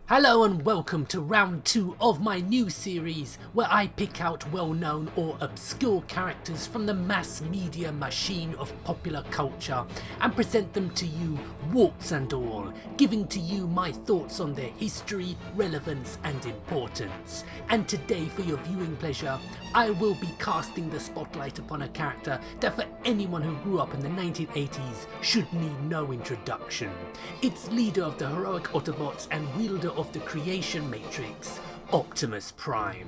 Hello and welcome to round 2 of my new series where I pick out well-known or obscure characters from the mass media machine of popular culture and present them to you warts and all, giving to you my thoughts on their history, relevance and importance. And today, for your viewing pleasure, I will be casting the spotlight upon a character that for anyone who grew up in the 1980s should need no introduction. It's leader of the heroic Autobots and wielder of the creation matrix, Optimus Prime.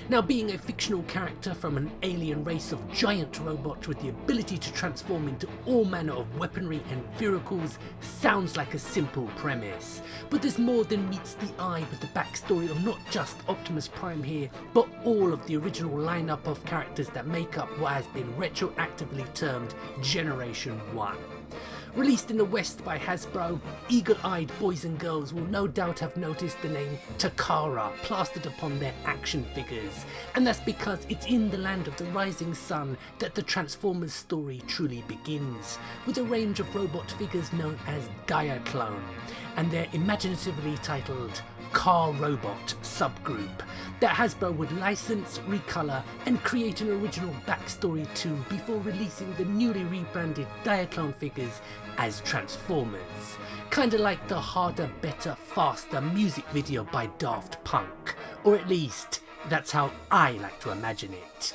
Now, being a fictional character from an alien race of giant robots with the ability to transform into all manner of weaponry and vehicles sounds like a simple premise, but there's more than meets the eye with the backstory of not just Optimus Prime here, but all of the original lineup of characters that make up what has been retroactively termed Generation 1. Released in the West by Hasbro, eagle-eyed boys and girls will no doubt have noticed the name Takara plastered upon their action figures, and that's because it's in the land of the rising sun that the Transformers story truly begins, with a range of robot figures known as Diaclone, and their imaginatively titled Car Robot subgroup that Hasbro would license, recolor and create an original backstory to before releasing the newly rebranded Diaclone figures as Transformers. Kinda like the Harder, Better, Faster music video by Daft Punk, or at least that's how I like to imagine it.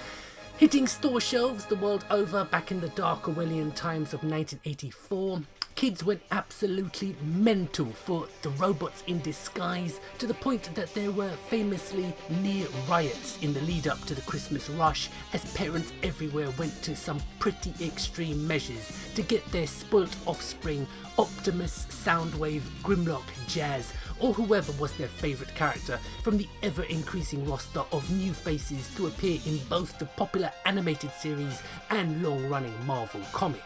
Hitting store shelves the world over back in the dark Orwellian times of 1984, kids went absolutely mental for the robots in disguise, to the point that there were famously near riots in the lead up to the Christmas rush, as parents everywhere went to some pretty extreme measures to get their spoilt offspring Optimus, Soundwave, Grimlock, Jazz, or whoever was their favourite character from the ever-increasing roster of new faces to appear in both the popular animated series and long-running Marvel comic.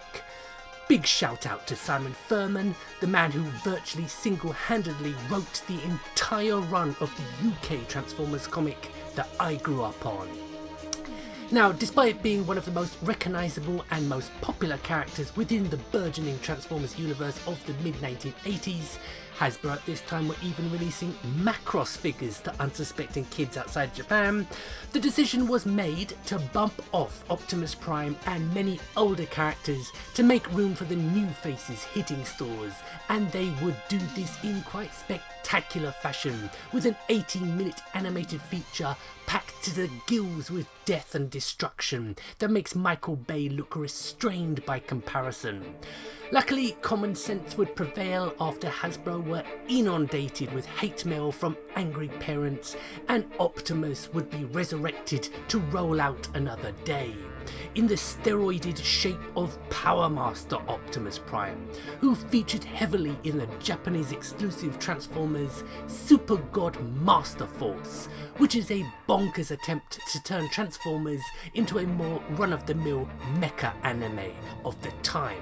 Big shout out to Simon Furman, the man who virtually single-handedly wrote the entire run of the UK Transformers comic that I grew up on. Now, despite being one of the most recognisable and most popular characters within the burgeoning Transformers universe of the mid-1980s, Hasbro at this time were even releasing Macross figures to unsuspecting kids outside Japan, the decision was made to bump off Optimus Prime and many older characters to make room for the new faces hitting stores, and they would do this in quite spectacular fashion, with an 18-minute animated feature packed to the gills with death and destruction that makes Michael Bay look restrained by comparison. Luckily, common sense would prevail after Hasbro were inundated with hate mail from angry parents, and Optimus would be resurrected to roll out another day, in the steroided shape of Power Master Optimus Prime, who featured heavily in the Japanese exclusive Transformers Super God Master Force, which is a bonkers attempt to turn Transformers into a more run-of-the-mill mecha anime of the time,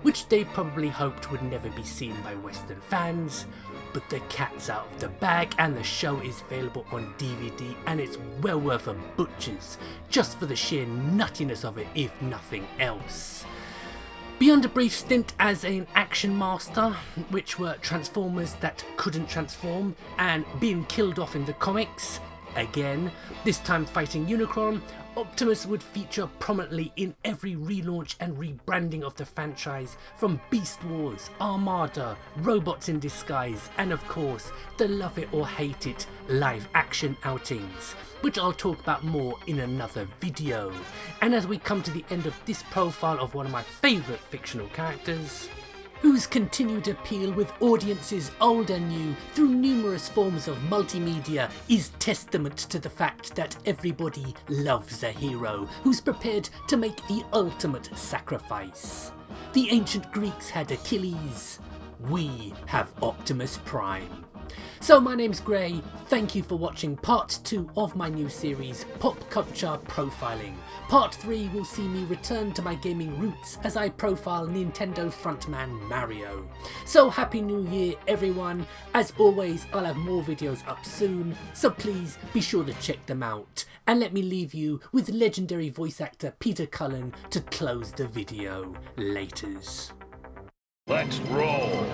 which they probably hoped would never be seen by Western fans. But the cat's out of the bag and the show is available on DVD, and it's well worth a butcher's just for the sheer nuttiness of it, if nothing else. Beyond a brief stint as an action master, which were Transformers that couldn't transform and being killed off in the comics, again, this time fighting Unicron, Optimus would feature prominently in every relaunch and rebranding of the franchise, from Beast Wars, Armada, Robots in Disguise, and of course the love it or hate it live action outings, which I'll talk about more in another video. And as we come to the end of this profile of one of my favourite fictional characters, whose continued appeal with audiences old and new through numerous forms of multimedia is testament to the fact that everybody loves a hero who's prepared to make the ultimate sacrifice. The ancient Greeks had Achilles, we have Optimus Prime. So my name's Gray, thank you for watching part 2 of my new series, Pop Culture Profiling. Part 3 will see me return to my gaming roots as I profile Nintendo frontman Mario. So happy new year everyone, as always I'll have more videos up soon, so please be sure to check them out. And let me leave you with legendary voice actor Peter Cullen to close the video. Laters. Let's roll.